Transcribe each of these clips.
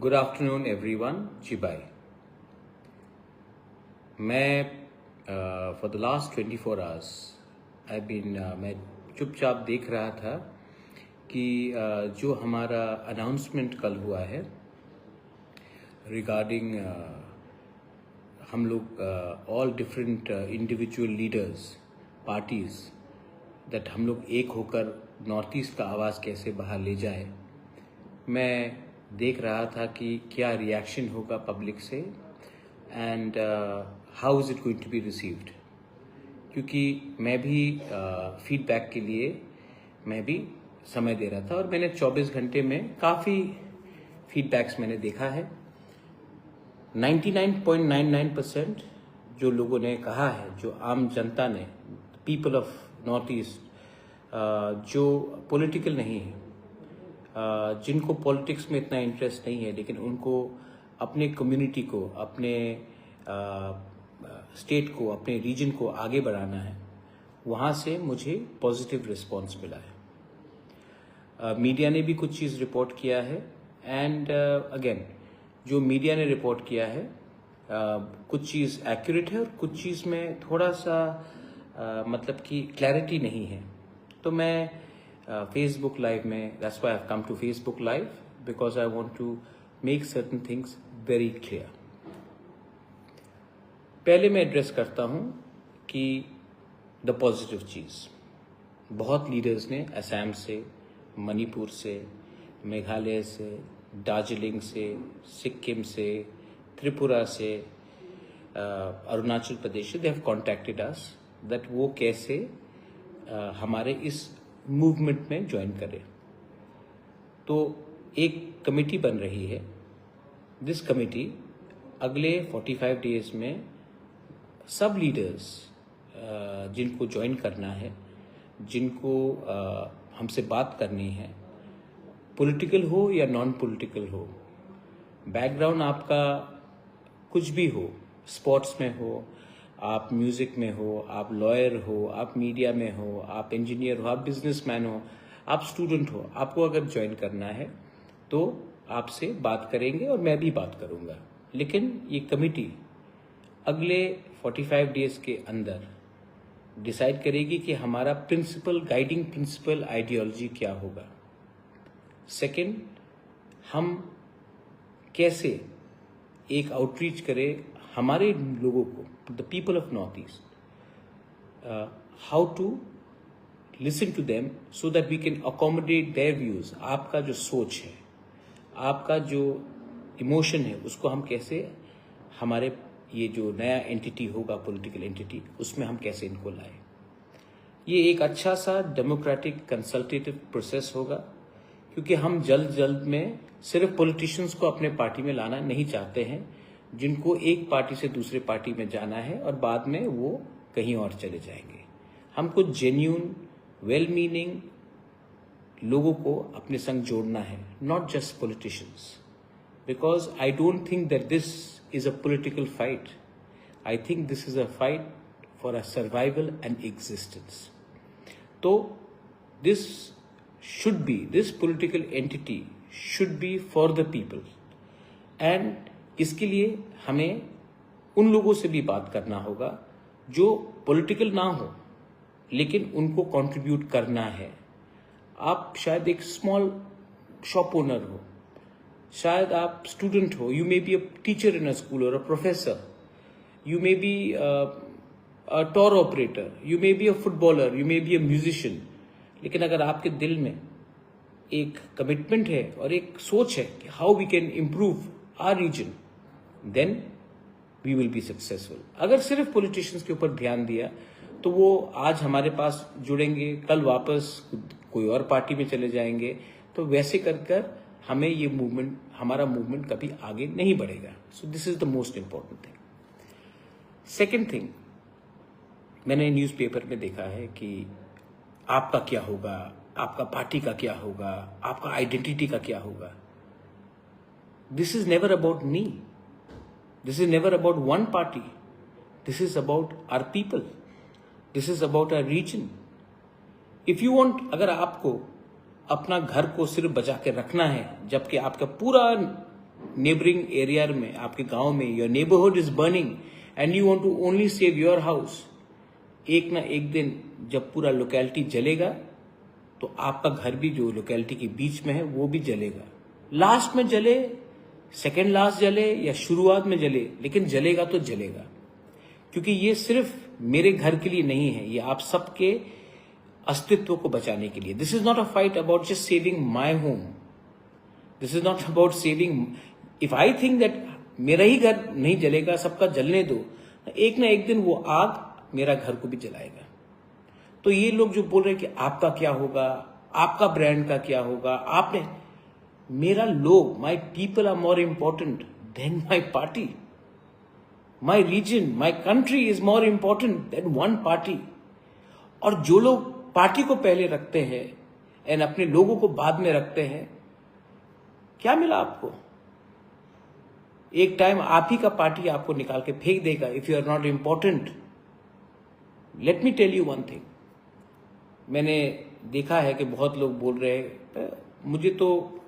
Good afternoon everyone. जी bye. मैं for the last 24 hours मैं चुपचाप देख रहा था कि जो हमारा अनाउंसमेंट कल हुआ है रिगार्डिंग हम लोग all different individual leaders parties that हम लोग एक होकर नॉर्थ ईस्ट का आवाज़ कैसे बाहर ले जाए। मैं देख रहा था कि क्या रिएक्शन होगा पब्लिक से and how is it going to be received, क्योंकि मैं भी फीडबैक के लिए मैं भी समय दे रहा था और मैंने 24 घंटे में काफ़ी फीडबैक्स मैंने देखा है। 99.99% जो लोगों ने कहा है, जो आम जनता ने, पीपल ऑफ नॉर्थ ईस्ट जो पॉलिटिकल नहीं है, जिनको पॉलिटिक्स में इतना इंटरेस्ट नहीं है, लेकिन उनको अपने कम्युनिटी को, अपने स्टेट को, अपने रीजन को आगे बढ़ाना है, वहाँ से मुझे पॉजिटिव रिस्पांस मिला है। मीडिया ने भी कुछ चीज़ रिपोर्ट किया है एंड अगेन जो मीडिया ने रिपोर्ट किया है कुछ चीज़ एक्यूरेट है और कुछ चीज़ में थोड़ा सा मतलब कि क्लैरिटी नहीं है। तो मैं फेसबुक लाइव में, that's why I have come to Facebook live because I want to make certain things very clear. पहले मैं एड्रेस करता हूं कि द पॉजिटिव चीज़, बहुत लीडर्स ने असम से, मणिपुर से, मेघालय से, दार्जिलिंग से, सिक्किम से, त्रिपुरा से, अरुणाचल प्रदेश से, they have contacted us that वो कैसे हमारे इस मूवमेंट में ज्वाइन करें। तो एक कमेटी बन रही है। दिस कमेटी अगले 45 डेज में सब लीडर्स जिनको ज्वाइन करना है, जिनको हमसे बात करनी है, पॉलिटिकल हो या नॉन पॉलिटिकल हो, बैकग्राउंड आपका कुछ भी हो, स्पोर्ट्स में हो, आप म्यूजिक में हो, आप लॉयर हो, आप मीडिया में हो, आप इंजीनियर हो, आप बिजनेसमैन हो, आप स्टूडेंट हो, आपको अगर ज्वाइन करना है तो आपसे बात करेंगे और मैं भी बात करूंगा। लेकिन ये कमेटी अगले 45 डेज के अंदर डिसाइड करेगी कि हमारा प्रिंसिपल, गाइडिंग प्रिंसिपल आइडियोलॉजी क्या होगा। सेकंड, हम कैसे एक आउटरीच करें हमारे लोगों को, the people of North East, how to listen to them so that we can accommodate their views. आपका जो सोच है, आपका जो इमोशन है, उसको हम कैसे हमारे ये जो नया एंटिटी होगा, पॉलिटिकल एंटिटी, उसमें हम कैसे इनको लाए। ये एक अच्छा सा डेमोक्रेटिक कंसल्टेटिव प्रोसेस होगा, क्योंकि हम जल्द में सिर्फ पॉलिटिशियंस को अपने पार्टी में लाना नहीं चाहते हैं, जिनको एक पार्टी से दूसरे पार्टी में जाना है और बाद में वो कहीं और चले जाएंगे। हमको जेन्यून, वेल मीनिंग लोगों को अपने संग जोड़ना है, not just politicians, because I don't think that this is a political fight. I think this is a fight for a survival and existence. तो this political entity should be for the people and इसके लिए हमें उन लोगों से भी बात करना होगा जो पॉलिटिकल ना हो, लेकिन उनको कंट्रीब्यूट करना है। आप शायद एक स्मॉल शॉप ओनर हो, शायद आप स्टूडेंट हो, you may be a teacher in a school और a professor, you may be a tour operator, you may be a footballer, you may be a musician. लेकिन अगर आपके दिल में एक कमिटमेंट है और एक सोच है कि how we can improve our region, then we will be successful. अगर सिर्फ पॉलिटिशियंस के ऊपर ध्यान दिया तो वो आज हमारे पास जुड़ेंगे, कल वापस कोई और पार्टी में चले जाएंगे। तो वैसे कर हमें ये मूवमेंट, हमारा मूवमेंट कभी आगे नहीं बढ़ेगा। So this is the most important thing. Second thing, मैंने न्यूज़पेपर में देखा है कि आपका क्या होगा, आपका पार्टी का क्या होगा, आपका आइडेंटिटी का क्या होगा। This is never about me, this is never about one party, this is about our people, this is about our region. If you want, अगर आपको अपना घर को सिर्फ बचा के रखना है, जबकि आपका पूरा नेबरिंग एरिया में, आपके गांव में, your neighbourhood is burning and you want to only save your house, एक ना एक दिन जब पूरा लोकेलिटी जलेगा तो आपका घर भी जो लोकेलिटी के बीच में है वो भी जलेगा। लास्ट में जले, सेकेंड लास्ट जले या शुरुआत में जले, लेकिन जलेगा तो जलेगा, क्योंकि ये सिर्फ मेरे घर के लिए नहीं है, ये आप सबके अस्तित्व को बचाने के लिए। This is not a fight about just saving my home, this is not about saving, if I think that मेरा ही घर नहीं जलेगा, सबका जलने दो, एक ना एक दिन वो आग मेरा घर को भी जलाएगा। तो ये लोग जो बोल रहे हैं कि आपका क्या होगा, आपका ब्रांड का क्या होगा, आपने, मेरा लोग, my people are more important than my party, my region, my country is more important than one party. और जो लोग पार्टी को पहले रखते हैं एंड अपने लोगों को बाद में रखते हैं, क्या मिला आपको? एक टाइम आप ही का पार्टी आपको निकाल के फेंक देगा if you are not important. Let me tell you one thing, मैंने देखा है कि बहुत लोग बोल रहे हैं, मुझे तो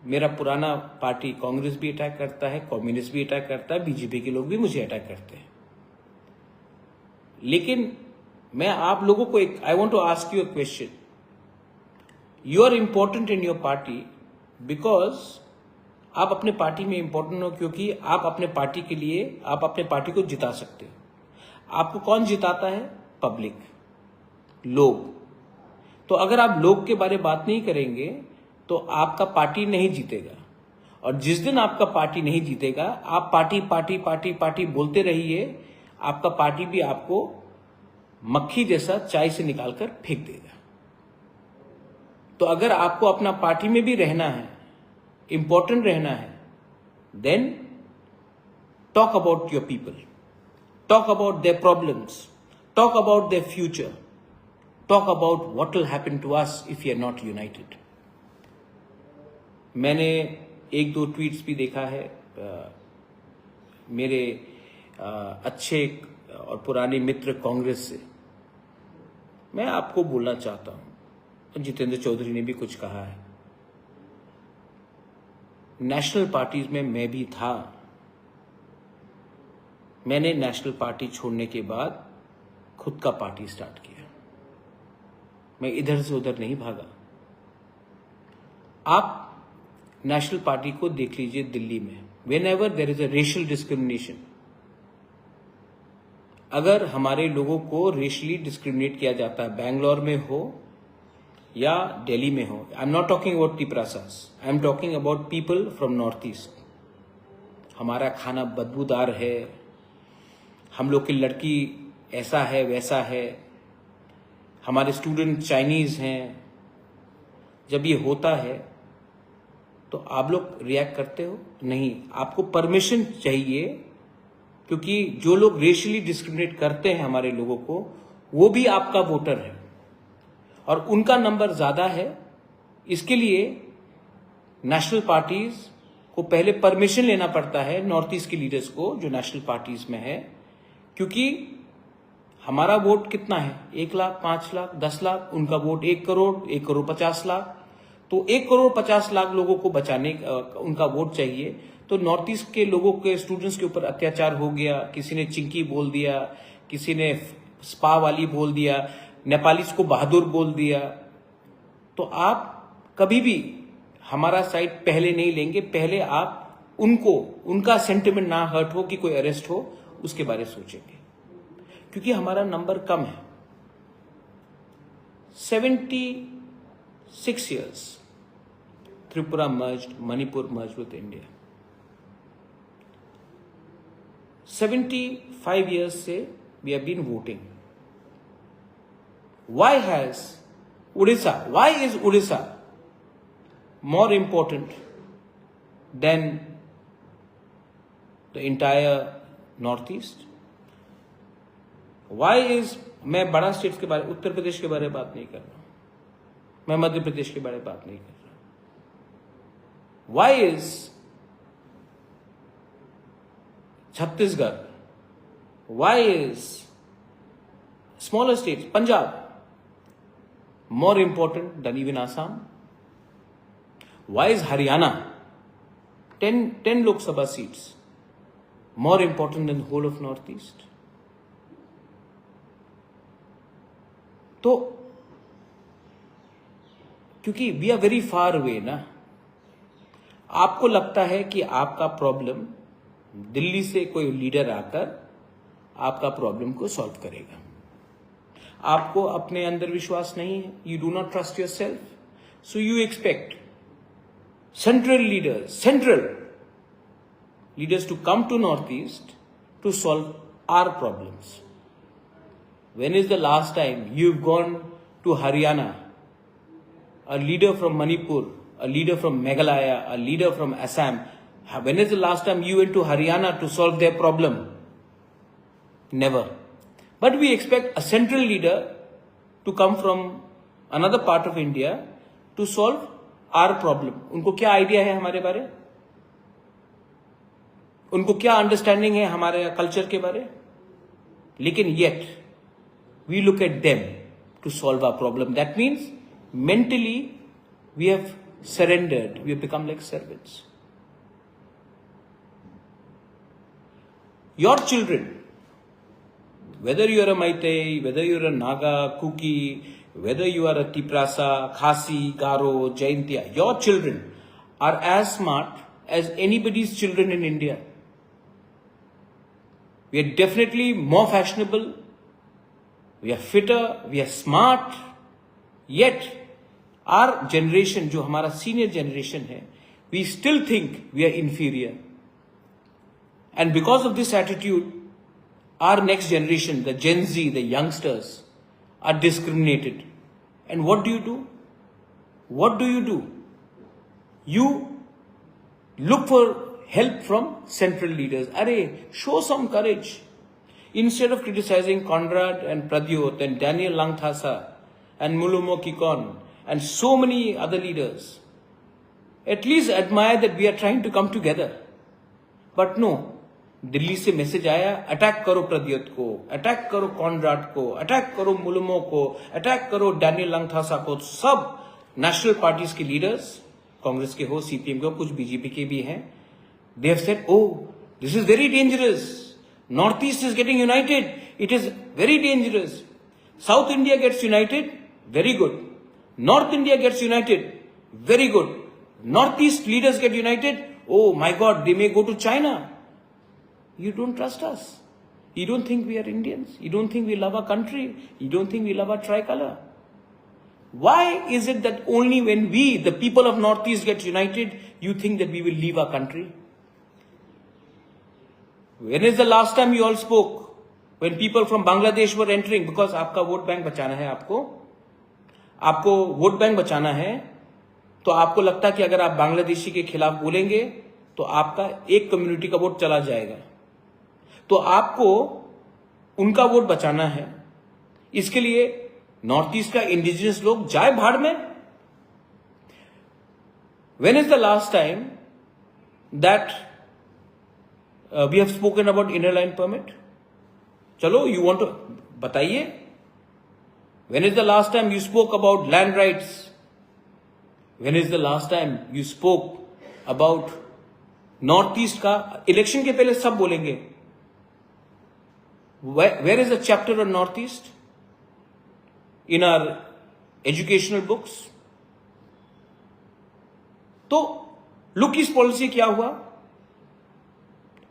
मेरा पुराना पार्टी कांग्रेस भी अटैक करता है, कम्युनिस्ट भी अटैक करता है, बीजेपी के लोग भी मुझे अटैक करते हैं, लेकिन मैं आप लोगों को एक, I want to ask you a question, you are important in your party because आप अपने पार्टी में इंपॉर्टेंट हो, क्योंकि आप अपने पार्टी के लिए, आप अपने पार्टी को जिता सकते हो। आपको कौन जिताता है? पब्लिक, लोग। तो अगर आप लोग के बारे में बात नहीं करेंगे तो आपका पार्टी नहीं जीतेगा, और जिस दिन आपका पार्टी नहीं जीतेगा, आप पार्टी पार्टी पार्टी पार्टी बोलते रहिए, आपका पार्टी भी आपको मक्खी जैसा चाय से निकालकर फेंक देगा। तो अगर आपको अपना पार्टी में भी रहना है, इंपॉर्टेंट रहना है, then talk about your people, talk about their problems, talk about their future, talk about what will happen to us if you are not united. मैंने एक दो ट्वीट्स भी देखा है मेरे अच्छे और पुराने मित्र कांग्रेस से। मैं आपको बोलना चाहता हूं, जितेंद्र चौधरी ने भी कुछ कहा है, नेशनल पार्टीज में मैं भी था। मैंने नेशनल पार्टी छोड़ने के बाद खुद का पार्टी स्टार्ट किया, मैं इधर से उधर नहीं भागा। आप नेशनल पार्टी को देख लीजिए दिल्ली में, when ever there is a racial discrimination, अगर हमारे लोगों को रेशियली डिस्क्रिमिनेट किया जाता है, बैंगलोर में हो या दिल्ली में हो, I am not talking about Tiprasas, I am talking about people from North East. हमारा खाना बदबूदार है, हम लोग की लड़की ऐसा है वैसा है, हमारे स्टूडेंट चाइनीज हैं। जब ये होता है तो आप लोग रिएक्ट करते हो? नहीं, आपको परमिशन चाहिए, क्योंकि जो लोग रेशियली डिस्क्रिमिनेट करते हैं हमारे लोगों को, वो भी आपका वोटर है और उनका नंबर ज्यादा है। इसके लिए नेशनल पार्टीज को पहले परमिशन लेना पड़ता है, नॉर्थ ईस्ट के लीडर्स को जो नेशनल पार्टीज में है, क्योंकि हमारा वोट कितना है? 1 लाख, 5 लाख, 10 लाख, उनका वोट 1 करोड़, 1 करोड़ 50 लाख। तो 1 करोड़ 50 लाख लोगों को बचाने उनका वोट चाहिए। तो नॉर्थ ईस्ट के लोगों के स्टूडेंट्स के ऊपर अत्याचार हो गया, किसी ने चिंकी बोल दिया, किसी ने स्पा वाली बोल दिया, नेपालीज को बहादुर बोल दिया, तो आप कभी भी हमारा साइड पहले नहीं लेंगे। पहले आप उनको, उनका सेंटिमेंट ना हर्ट हो कि कोई अरेस्ट हो, उसके बारे में सोचेंगे, क्योंकि हमारा नंबर कम है। 76 years Tripura merged, Manipur merged with India। 75 years से we have been voting। Why has Odisha, why is Odisha more important than the entire Northeast? Why is, मैं बड़ा स्टेट्स के बारे, उत्तर प्रदेश के बारे में बात नहीं कर रहा, मैं मध्य प्रदेश के बारे में बात नहीं कर रहा। Why is Chhattisgarh, why is smaller states, Punjab, more important than even Assam? Why is Haryana 10 Lok Sabha seats more important than the whole of Northeast? तो क्योंकि we are very far away ना, आपको लगता है कि आपका प्रॉब्लम दिल्ली से कोई लीडर आकर आपका प्रॉब्लम को सॉल्व करेगा। आपको अपने अंदर विश्वास नहीं है, you do not trust yourself, so you expect central leaders to come to North East to solve our problems. When is the last time you've gone to Haryana, a leader from Manipur, a leader from Meghalaya, a leader from Assam? When is the last time you went to Haryana to solve their problem? Never. But we expect a central leader to come from another part of India to solve our problem. उनको क्या idea है हमारे बारे? उनको क्या understanding है हमारे culture के बारे? लेकिन yet we look at them to solve our problem. That means mentally we have surrendered. We have become like servants. Your children, whether you are a Meitei, whether you are a Naga, Kuki, whether you are a Tiprasa, Khasi, Garo, Jaintia, your children are as smart as anybody's children in India. We are definitely more fashionable. We are fitter, we are smart, yet our generation, जो हमारा senior generation है, we still think we are inferior. And because of this attitude, our next generation, the Gen Z, the youngsters, are discriminated. And what do you do? What do you do? You look for help from central leaders. Arey, show some courage. Instead of criticizing Conrad and Pradyot and Daniel Langthasa and Mulumo Kikon and so many other leaders, at least admire that we are trying to come together. But no, Delhi से message आया, attack करो प्रद्योत को, attack करो Conrad को, attack करो मुलुमो को, attack करो Daniel Langthasa को। सब नेशनल पार्टीज के लीडर्स, कांग्रेस के हो, सीपीएम के हो, कुछ बीजेपी के भी हैं, they have said, oh this is very dangerous, North East is getting united, it is very dangerous. South India gets united, very good. North India gets united, very good. North East leaders get united, oh my God, they may go to China. You don't trust us. You don't think we are Indians. You don't think we love our country. You don't think we love our tricolor. Why is it that only when we, the people of Northeast, get united, you think that we will leave our country? When is the last time you all spoke? When people from Bangladesh were entering, because आपका vote bank बचाना है, आपको vote bank बचाना है, तो आपको लगता है कि अगर आप बांग्लादेशी के खिलाफ बोलेंगे तो आपका एक कम्युनिटी का वोट चला जाएगा, तो आपको उनका वोट बचाना है। इसके लिए नॉर्थ ईस्ट का इंडिजिनस लोग जाए भाड़ में। When is the last time that we have spoken about inner line permit? चलो, यू वांट टू बताइए। When is the last time you spoke about land rights? When is the last time you spoke about North East का? Election के पहले सब बोलेंगे, where is the chapter on North East in our educational books? तो look इस policy क्या हुआ?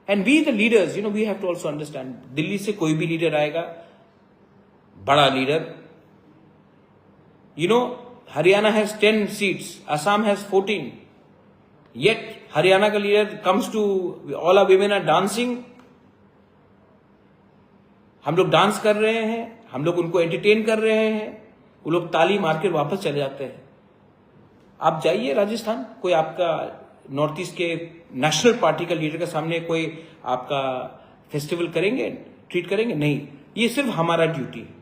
And we the leaders, we have to also understand, Delhi से कोई भी लीडर आएगा, बड़ा leader, Haryana has 10 seats, Assam has 14. Yet Haryana का leader comes to, all our women are dancing. हम लोग डांस कर रहे हैं, हम लोग उनको एंटरटेन कर रहे हैं, वो लोग ताली मार के वापस चले जाते हैं। आप जाइए राजस्थान, कोई आपका नॉर्थ ईस्ट के नेशनल पार्टी का लीडर के सामने कोई आपका फेस्टिवल करेंगे, ट्रीट करेंगे? नहीं, ये सिर्फ हमारा ड्यूटी है।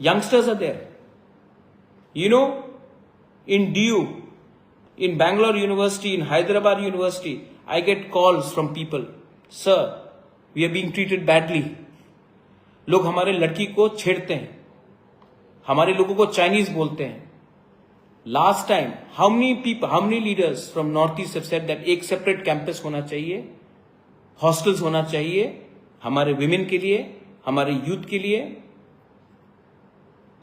Youngsters are there, in DU, in Bangalore University, in Hyderabad University, I get calls from people, sir, we are being treated badly. लोग हमारे लड़की को छेड़ते हैं, हमारे लोगों को चाइनीज बोलते हैं, last time how many leaders from North east have said that एक सेपरेट कैंपस होना चाहिए, हॉस्टल्स होना चाहिए हमारे विमेन के लिए, हमारे यूथ के लिए।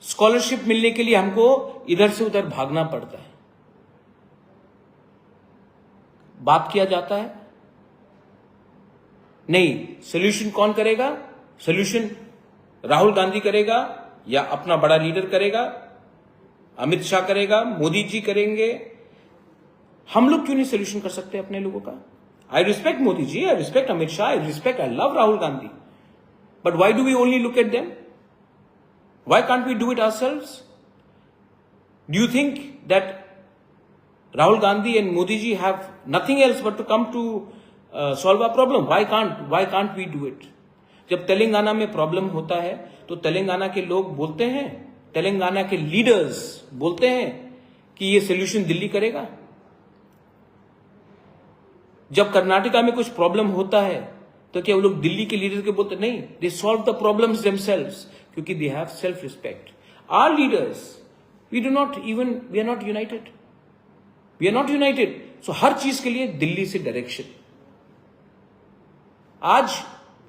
स्कॉलरशिप मिलने के लिए हमको इधर से उधर भागना पड़ता है, बात किया जाता है नहीं। सोल्यूशन कौन करेगा? सोल्यूशन राहुल गांधी करेगा या अपना बड़ा लीडर करेगा, अमित शाह करेगा, मोदी जी करेंगे। हम लोग क्यों नहीं सोल्यूशन कर सकते अपने लोगों का? I respect Modi ji, I respect Amit Shah, I love Rahul Gandhi, but why do we only look at them? Why can't we do it ourselves? Do you think that Rahul Gandhi and Modi ji have nothing else but to come to solve our problem? Why can't we do it? जब तेलंगाना में problem होता है तो तेलंगाना के लोग बोलते हैं, तेलंगाना के लीडर्स बोलते हैं कि ये सोल्यूशन दिल्ली करेगा। जब कर्नाटका में कुछ प्रॉब्लम होता है तो क्या वो लोग दिल्ली के लीडर के बोलते? नहीं, they solve the problems themselves, क्योंकि they have self respect. Our leaders we are not united. So हर चीज के लिए दिल्ली से डायरेक्शन। आज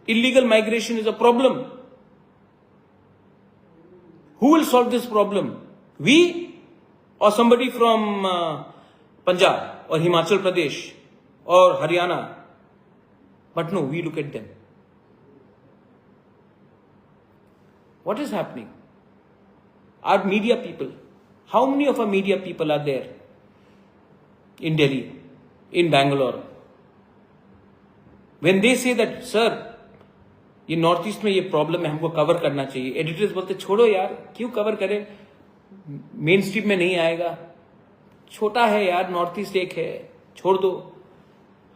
illegal migration is a problem. Who will solve this problem? We और somebody फ्रॉम पंजाब और हिमाचल प्रदेश और Haryana? But no, we look at them. What is happening? Our media people, how many of our media people are there in Delhi, in Bangalore? When they say that, sir, ये north east में ये problem है, हमको cover करना चाहिए, editors बोलते छोड़ो यार, क्यों कवर करें, मेन स्ट्रीम में नहीं आएगा, छोटा है यार, नॉर्थ ईस्ट एक है, छोड़ दो।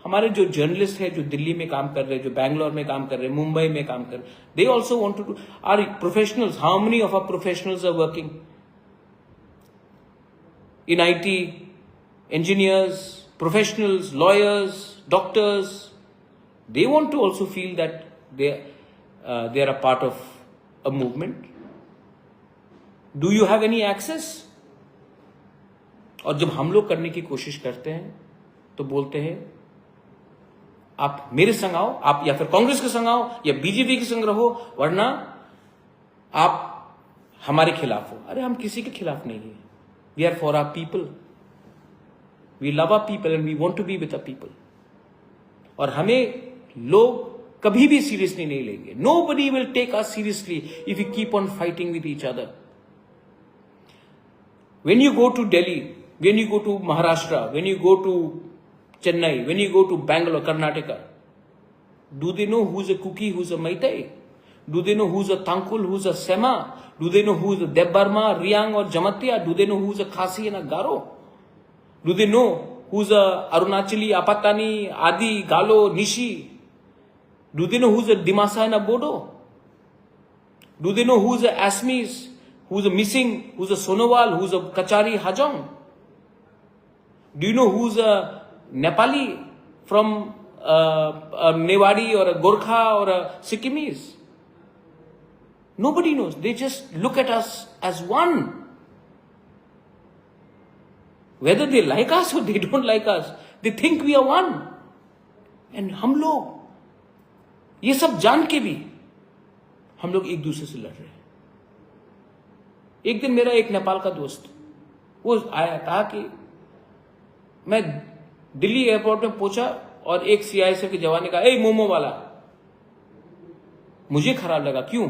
हमारे जो जर्नलिस्ट है, जो दिल्ली में काम कर रहे हैं, जो बैंगलोर में काम कर रहे हैं, मुंबई में काम कर रहे हैं, they also want to do. Our professionals, how many of our professionals are working in IT, engineers, professionals, lawyers, doctors? They want to also feel that they are a part of a movement. Do you have any access? और जब हम लोग करने की कोशिश करते हैं तो बोलते हैं आप मेरे संग आओ, आप या फिर कांग्रेस के संग आओ या बीजेपी के संग रहो, वरना आप हमारे खिलाफ हो। अरे हम किसी के खिलाफ नहीं है। We are for our people, we love our people and we want to be with our people. और हमें लोग कभी भी सीरियसली नहीं लेंगे। Nobody will take us seriously if you keep on fighting with each other. When you go to Delhi, when you go to Maharashtra, when you go to Chennai, when you go to Bangalore, Karnataka, do they know who's a Kuki, who's a Maitai? Do they know who's a Thankul, who's a Sema? Do they know who's a Debbarma, Riang or Jamatya? Do they know who's a Khasi and a Garo? Do they know who's a Arunachali, Apatani, Adi, Galo, Nishi? Do they know who's a Dimasa and a Bodo? Do they know who's a Asmis? Who's a Missing, who's a Sonowal, who's a Kachari Hajong? Do you know who's a Nepali from a Mewadi or a Gorkha or a Sikkimese? Nobody knows. They just look at us as one. Whether they like us or they don't like us, they think we are one. And हम लोग ये सब जान के भी हम लोग एक दूसरे से लड़ रहे हैं। एक दिन मेरा एक नेपाल का दोस्त वो आया, कहा कि मैं दिल्ली एयरपोर्ट में पहुंचा और एक CISF के जवान ने कहा, ए मोमो वाला। मुझे खराब लगा। क्यों?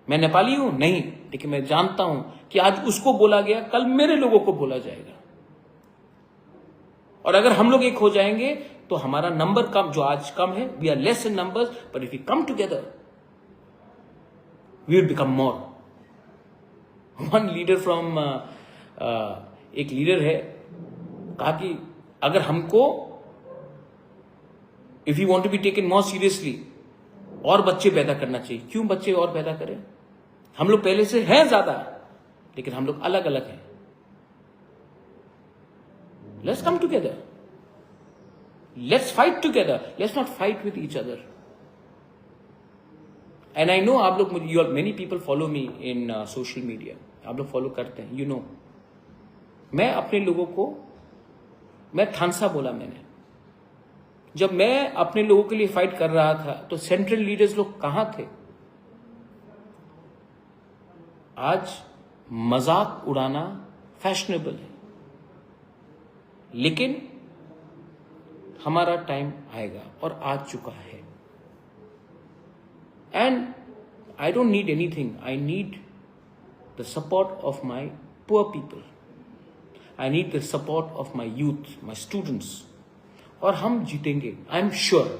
मैं नेपाली हूं? नहीं, लेकिन मैं जानता हूं कि आज उसको बोला गया, कल मेरे लोगों को बोला जाएगा। और अगर हम लोग एक हो जाएंगे तो हमारा नंबर कम, जो आज कम है, we are less in numbers, but if we come together we will become more. One leader from एक लीडर है, कहा कि अगर हमको if you want to be taken more seriously, और बच्चे पैदा करना चाहिए। क्यों बच्चे और पैदा करें? हम लोग पहले से हैं ज्यादा, लेकिन हम लोग अलग अलग हैं। Let's come together, let's fight together, let's not fight with each other. And I know आप लोग, मेनी पीपल फॉलो मी इन सोशल मीडिया, आप लोग फॉलो करते हैं, यू नो मैं अपने लोगों को, मैं थानसा बोला मैंने, जब मैं अपने लोगों के लिए फाइट कर रहा था तो सेंट्रल लीडर्स लोग कहां थे? आज मजाक उड़ाना फैशनेबल है, लेकिन हमारा टाइम आएगा और आ चुका है। And I don't need anything, I need the support of my poor people, I need the support of my youth, my students, और हम जीतेंगे। I am sure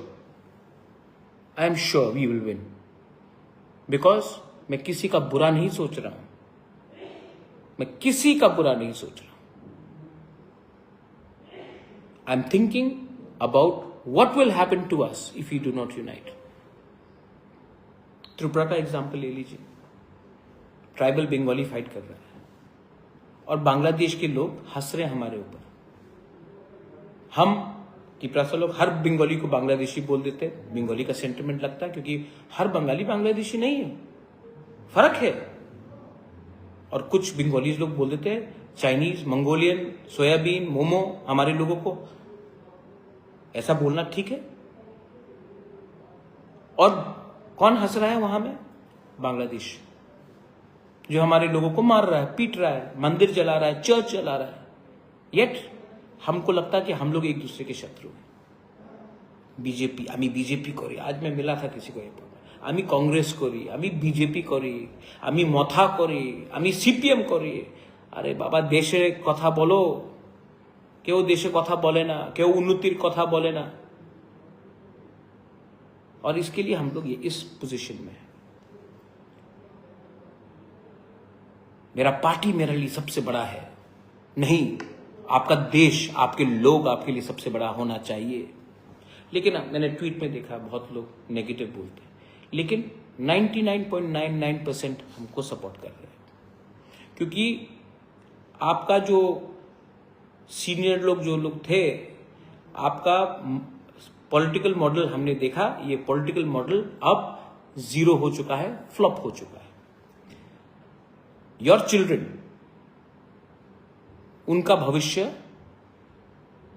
we will win, because मैं किसी का बुरा नहीं सोच रहा हूं, मैं किसी का बुरा नहीं सोच रहा हूं। I am thinking about what will happen to us if we do not unite. Tripura का एग्जाम्पल ले लीजिए, ट्राइबल बंगाली फाइट कर रहा है और बांग्लादेश के लोग हंस रहे हैं हमारे ऊपर। हम त्रिपुरा से लोग हर बंगाली को बांग्लादेशी बोल देते हैं, बंगाली का सेंटिमेंट लगता है, क्योंकि हर बंगाली बांग्लादेशी नहीं है, फर्क है। और कुछ बंगालीज लोग बोल देते हैं चाइनीज, मंगोलियन, सोयाबीन, मोमो हमारे लोगों को। ऐसा बोलना ठीक है? और कौन हंस रहा है वहां में? बांग्लादेश, जो हमारे लोगों को मार रहा है, पीट रहा है, मंदिर जला रहा है, चर्च जला रहा है। येट हमको लगता है कि हम लोग एक दूसरे के शत्रु हैं। बीजेपी, आमी बीजेपी करी, आज मैं मिला था किसी को, आमी कांग्रेस करी, आमी बीजेपी करी, आमी मथा करी, आमी सीपीएम करी। अरे बाबा, देशे कथा बोलो, केउ देशे कथा बोले ना, केउ उन्नतिर कथा बोले ना, और इसके लिए हम लोग ये इस पोजीशन में है। मेरा पार्टी मेरे लिए सबसे बड़ा है नहीं, आपका देश, आपके लोग आपके लिए सबसे बड़ा होना चाहिए। लेकिन मैंने ट्वीट में देखा बहुत लोग नेगेटिव बोलते हैं, लेकिन 99.99% हमको सपोर्ट कर रहे हैं, क्योंकि आपका जो सीनियर लोग जो लोग थे, आपका पॉलिटिकल मॉडल हमने देखा, ये पॉलिटिकल मॉडल अब जीरो हो चुका है, फ्लॉप हो चुका है। योर चिल्ड्रन, उनका भविष्य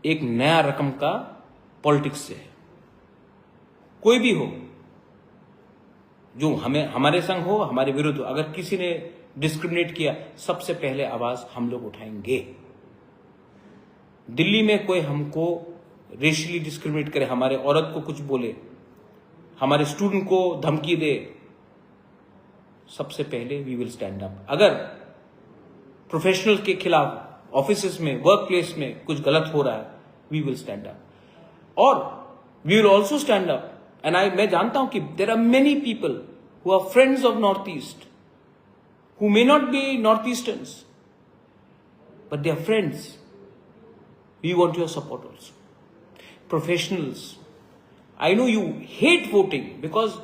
एक नया रकम का पॉलिटिक्स से है। कोई भी हो जो हमारे संग हो, हमारे विरुद्ध हो, अगर किसी ने डिस्क्रिमिनेट किया, सबसे पहले आवाज हम लोग उठाएंगे। दिल्ली में कोई हमको रेशियली डिस्क्रिमिनेट करे, हमारे औरत को कुछ बोले, हमारे स्टूडेंट को धमकी दे, सबसे पहले वी विल स्टैंड अप। अगर प्रोफेशनल के खिलाफ ऑफिसेस में, वर्क प्लेस में कुछ गलत हो रहा है, वी विल स्टैंड अप। और we will also stand up, and मैं जानता हूं कि there are many people who are friends of North East, who may not be North Easterners, but they are friends. We want your support also. Professionals, I know you hate voting because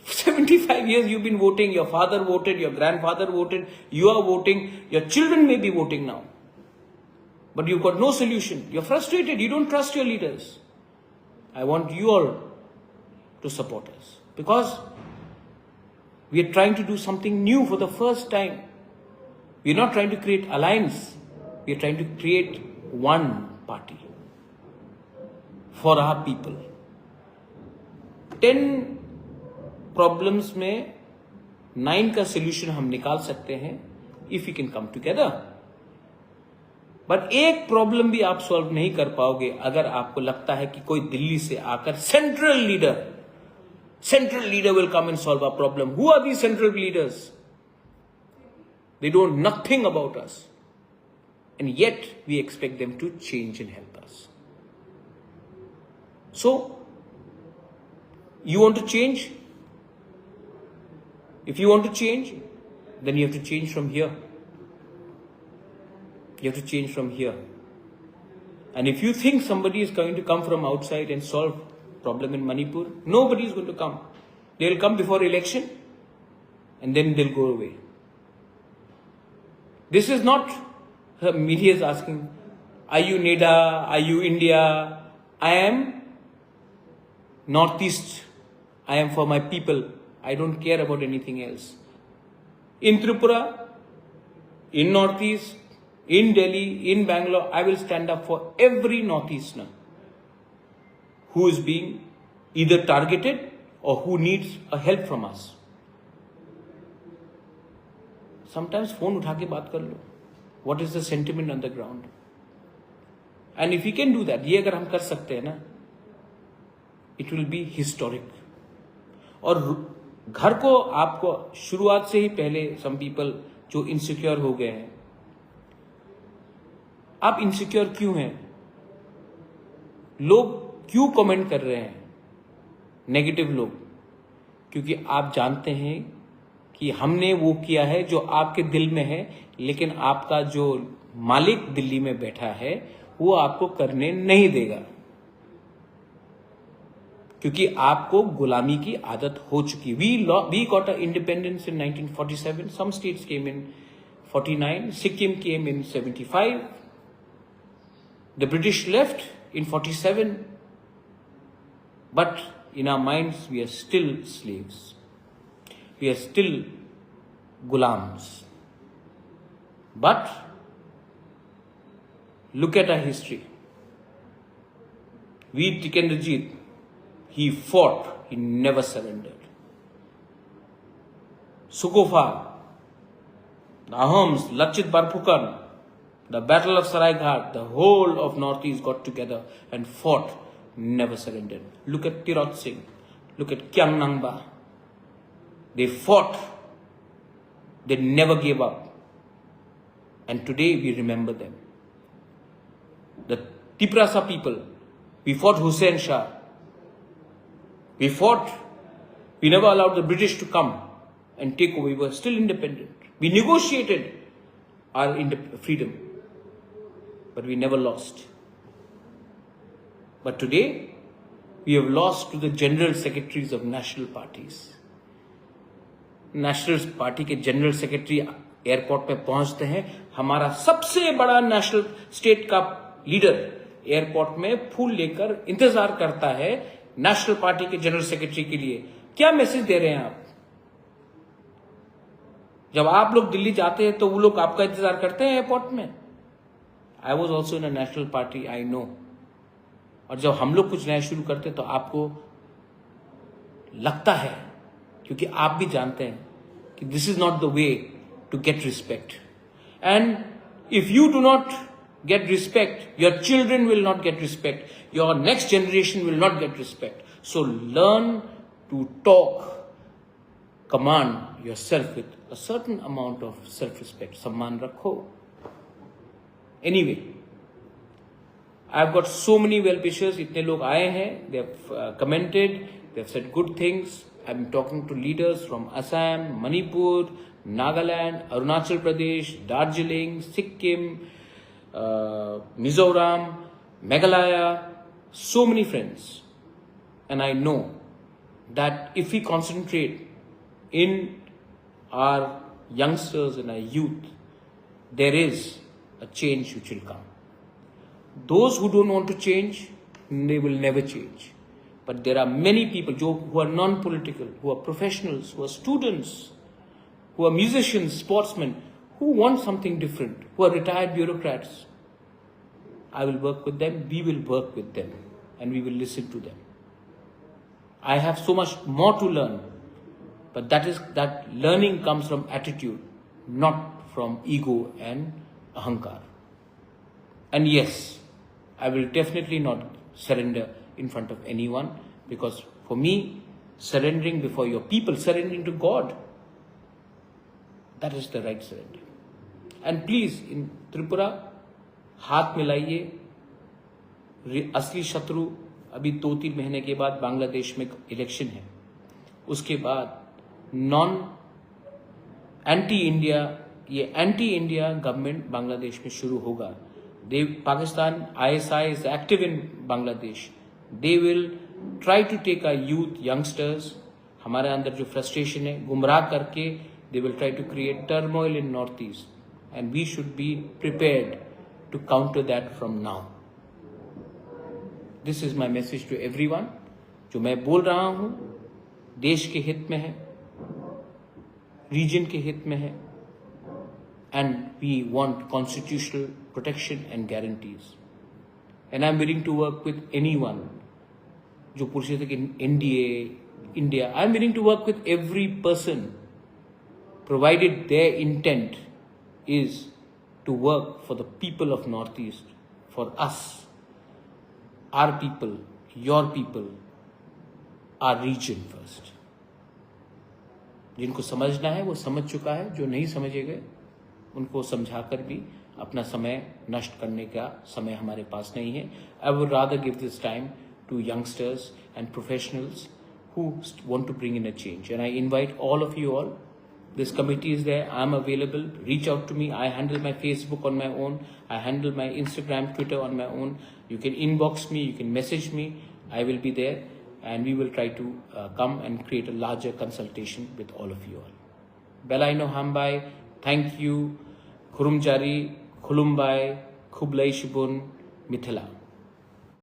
75 years you've been voting, your father voted, your grandfather voted, you are voting, your children may be voting now. But you've got no solution. You're frustrated, you don't trust your leaders. I want you all to support us, because we are trying to do something new for the first time. We are not trying to create alliance, we are trying to create one party for our people. 10 problems में 9 का solution हम निकाल सकते हैं if we can come together. But एक problem भी आप solve नहीं कर पाओगे अगर आपको लगता है कि कोई दिल्ली से आकर central leader will come and solve our problem. Who are these central leaders? They don't know nothing about us. And yet we expect them to change and help us. So, you want to change? If you want to change, then you have to change from here. You have to change from here. And if you think somebody is going to come from outside and solve problem in Manipur, nobody is going to come. They will come before election and then they'll go away. This is not, media is asking, are you NEDA? Are you India? I am Northeast. I am for my people. I don't care about anything else. In Tripura, in Northeast, in Delhi, in Bangalore, I will stand up for every Northeasterner who is being either targeted or who needs a help from us. Sometimes phone उठा के बात कर लो. What is the sentiment on the ground? And if we can do that, ये अगर हम कर सकते हैं ना, it will be historic. और घर को आपको शुरुआत से ही पहले some people जो insecure हो गए हैं, आप insecure क्यों हैं? लोग क्यों कमेंट कर रहे हैं नेगेटिव लोग? क्योंकि आप जानते हैं कि हमने वो किया है जो आपके दिल में है, लेकिन आपका जो मालिक दिल्ली में बैठा है वो आपको करने नहीं देगा, क्योंकि आपको गुलामी की आदत हो चुकी. We got our independence in 1947. Some states came in 49. Sikkim came in 75. The British left in 47. But in our minds, we are still slaves. We are still gulams. But look at our history. Veer Tikendrajit, he fought, he never surrendered. Sukhofar, the Ahoms, Lachit Barphukan, the Battle of Saraighat, the whole of Northeast got together and fought, never surrendered. Look at Tirot Singh, look at Kyang Nangba. They fought, they never gave up. And today we remember them. The Tiprasa people, we fought Hussain Shah. We fought, we never allowed the British to come and take over. We were still independent. We negotiated our freedom, but we never lost. But today, we have lost to the general secretaries of national parties. National party के general secretary airport पे पहुंचते हैं, हमारा सबसे बड़ा national state का leader airport में फूल लेकर इंतजार करता है नेशनल पार्टी के जनरल सेक्रेटरी के लिए. क्या मैसेज दे रहे हैं आप? जब आप लोग दिल्ली जाते हैं तो वो लोग आपका इंतजार करते हैं एयरपोर्ट में. I was also in a national party, I know. और जब हम लोग कुछ नया शुरू करते हैं तो आपको लगता है, क्योंकि आप भी जानते हैं कि this is not the way to get respect. And if you do not get respect, your children will not get respect, your next generation will not get respect. So learn to talk, command yourself with a certain amount of self-respect. Samman rakho. Anyway, I've got so many well-wishers. Itne log aaye hain, they have commented, they have said good things. I'm talking to leaders from Assam, Manipur, Nagaland, Arunachal Pradesh, Darjeeling, Sikkim, Mizoram, Meghalaya, so many friends. And I know that if we concentrate in our youngsters and our youth, there is a change which will come. Those who don't want to change, they will never change. But there are many people who are non-political, who are professionals, who are students, who are musicians, sportsmen, who want something different, who are retired bureaucrats. I will work with them, we will work with them, and we will listen to them. I have so much more to learn, but that learning comes from attitude, not from ego and ahankar. And yes, I will definitely not surrender in front of anyone, because for me, surrendering before your people, surrendering to God, that is the right surrender. And please, in Tripura, हाथ मिलाइए. असली शत्रु अभी 2-3 महीने के बाद बांग्लादेश में election है, उसके बाद एंटी इंडिया गवर्नमेंट बांग्लादेश में शुरू होगा. Pakistan ISI is active in Bangladesh. They will try to take our youth, youngsters, हमारे अंदर जो फ्रस्ट्रेशन है, गुमराह करके they will try to create turmoil in Northeast, and we should be prepared to counter that from now. This is my message to everyone. जो मैं बोल रहा हूं, देश के हित में है, रीजन के हित में है, and we want constitutional protection and guarantees. And I'm willing to work with anyone. जो पूछ रहे थे कि NDA, India, I'm willing to work with every person, provided their intent is to work for the people of Northeast, for us, our people, your people, our region first. जिनको समझना है वो समझ चुका है, जो नहीं समझेगा उनको समझाकर भी अपना समय नष्ट करने का समय हमारे पास नहीं है. I would rather give this time to youngsters and professionals who want to bring in a change. And I invite all of you all. This committee is there. I'm available. Reach out to me. I handle my Facebook on my own. I handle my Instagram, Twitter on my own. You can inbox me. You can message me. I will be there. And we will try to come and create a larger consultation with all of you all. Belaino Hambai. Thank you. Khurumjari, Khulumbai, Khublai Shibun, Mithila.